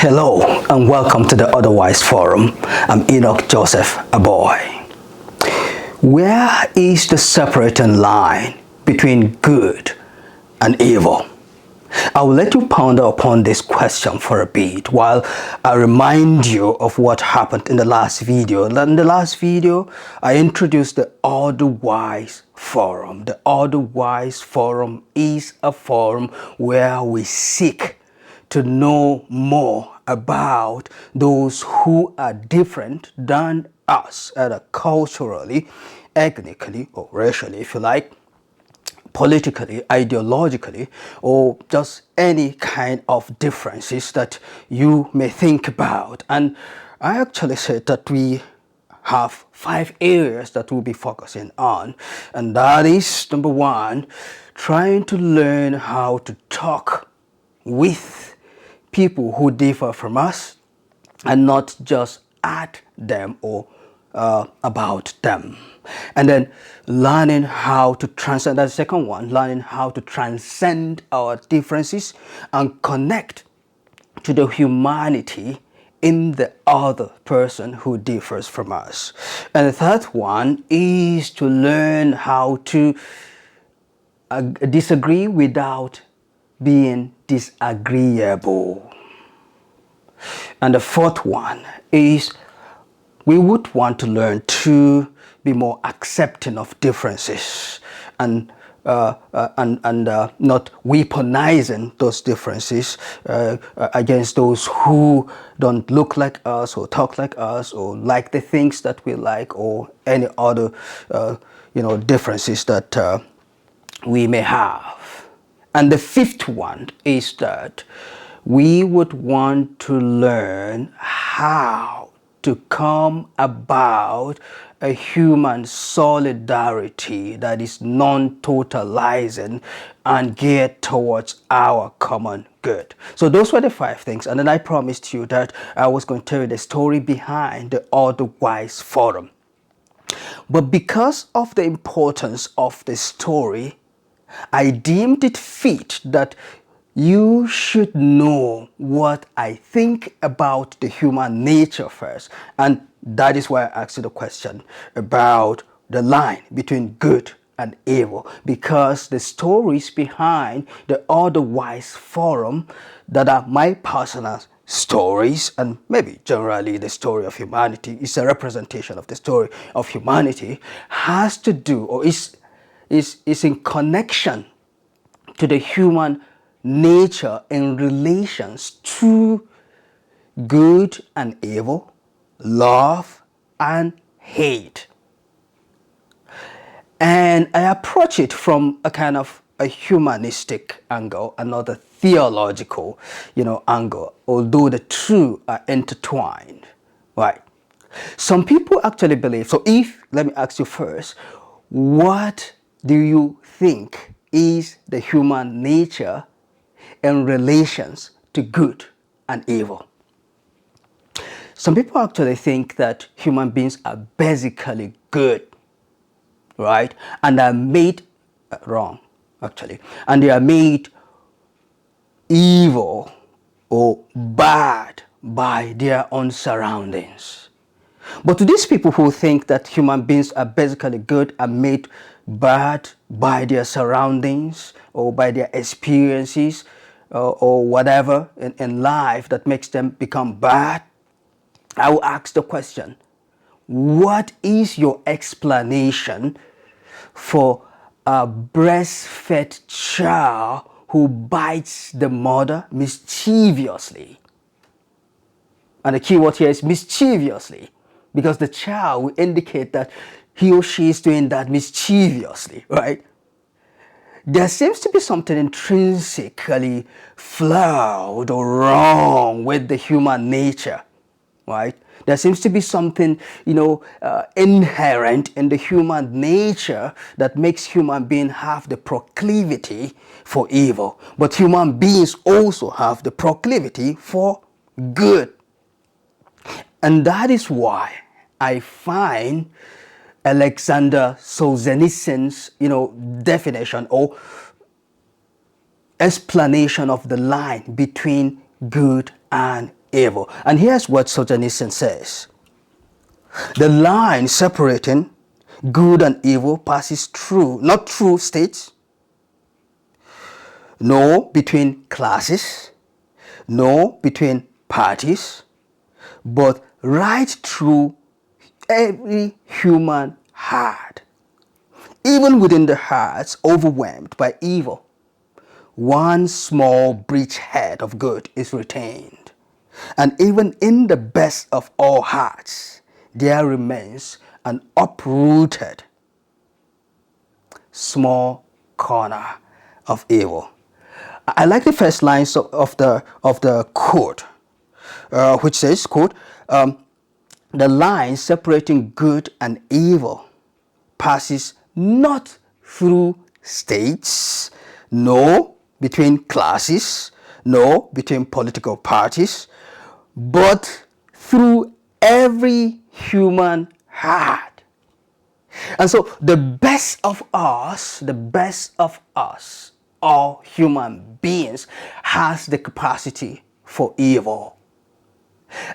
Hello and welcome to the Otherwise Forum. I'm Enoch Joseph Aboi. Where is the separating line between good and evil? I will let you ponder upon this question for a bit while I remind you of what happened in the last video. In the last video, I introduced the Otherwise Forum. The Otherwise Forum is a forum where we seek to know more about those who are different than us, either culturally, ethnically, or racially, if you like, politically, ideologically, or just any kind of differences that you may think about. And I actually said that we have 5 areas that we'll be focusing on, and that is number 1, trying to learn how to talk with people who differ from us and not just at them or about them. And then learning how to transcend, that's the second one, learning how to transcend our differences and connect to the humanity in the other person who differs from us. And the third one is to learn how to disagree without being disagreeable. And the fourth one is we would want to learn to be more accepting of differences and not weaponizing those differences against those who don't look like us or talk like us or like the things that we like or any other differences that we may have. And the fifth one is that we would want to learn how to come about a human solidarity that is non-totalizing and geared towards our common good. So those were the 5 things. And then I promised you that I was going to tell you the story behind the Otherwise Forum. But because of the importance of the story, I deemed it fit that you should know what I think about the human nature first. And that is why I asked you the question about the line between good and evil. Because the stories behind the Otherwise Forum that are my personal stories, and maybe generally the story of humanity is a representation of the story of humanity, has to do or is in connection to the human nature in relations to good and evil, love and hate. And I approach it from a kind of a humanistic angle and not a theological, angle, although the two are intertwined, right? Some people actually believe, let me ask you first, what do you think is the human nature in relations to good and evil? Some people actually think that human beings are basically good, right? And are made wrong, actually. And they are made evil or bad by their own surroundings. But to these people who think that human beings are basically good and made bad by their surroundings or by their experiences or whatever in life that makes them become bad, I will ask the question, what is your explanation for a breastfed child who bites the mother mischievously? And the key word here is mischievously, because the child will indicate that he or she is doing that mischievously, right? There seems to be something intrinsically flawed or wrong with the human nature, right? There seems to be something, inherent in the human nature that makes human beings have the proclivity for evil. But human beings also have the proclivity for good. And that is why I find Alexander Solzhenitsyn's, definition or explanation of the line between good and evil. And here's what Solzhenitsyn says. The line separating good and evil passes through, not through states, nor between classes, nor between parties, but right through every human heart. Even within the hearts overwhelmed by evil, one small bridgehead of good is retained. And even in the best of all hearts, there remains an uprooted small corner of evil. I like the first lines of the quote, which says, quote, the line separating good and evil passes not through states, nor between classes, nor between political parties, but through every human heart. And so the best of us, all human beings, has the capacity for evil.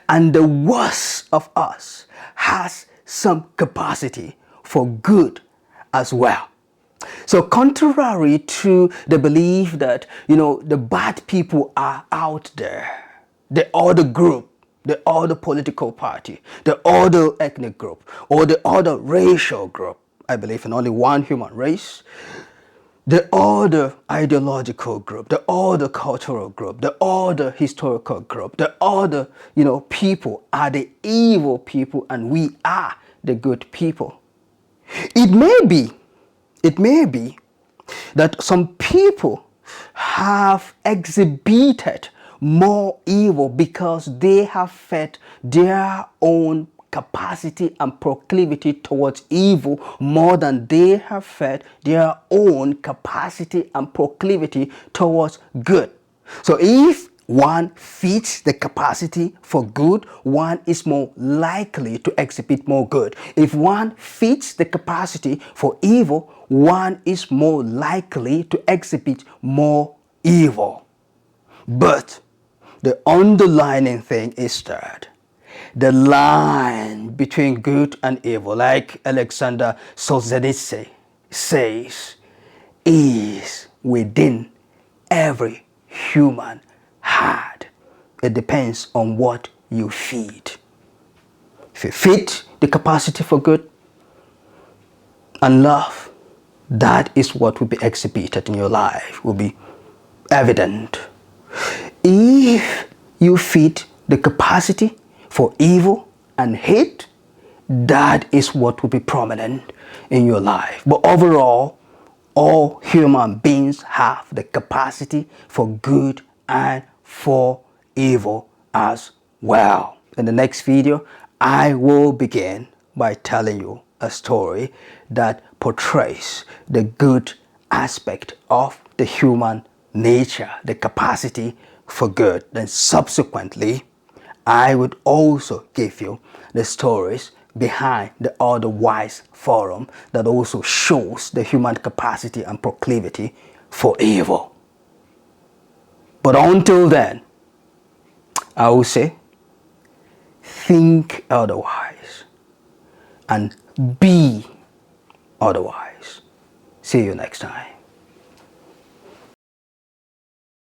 And the worst of us has some capacity for good as well. So contrary to the belief that, the bad people are out there, the other group, the other political party, the other ethnic group, or the other racial group, I believe in only one human race, the other ideological group, the other cultural group, the other historical group, the other, people are the evil people and we are the good people. It may be that some people have exhibited more evil because they have fed their own capacity and proclivity towards evil more than they have fed their own capacity and proclivity towards good. So if one feeds the capacity for good, one is more likely to exhibit more good. If one feeds the capacity for evil, one is more likely to exhibit more evil. But the underlying thing is that the line between good and evil, like Alexander Solzhenitsyn says, is within every human heart. It depends on what you feed. If you feed the capacity for good and love, that is what will be exhibited in your life, will be evident. If you feed the capacity for evil and hate, that is what will be prominent in your life. But overall, all human beings have the capacity for good and for evil as well. In the next video, I will begin by telling you a story that portrays the good aspect of the human nature, the capacity for good. Then subsequently, I would also give you the stories behind the otherwise forum that also shows the human capacity and proclivity for evil. But until then, I will say, think otherwise and be otherwise. See you next time.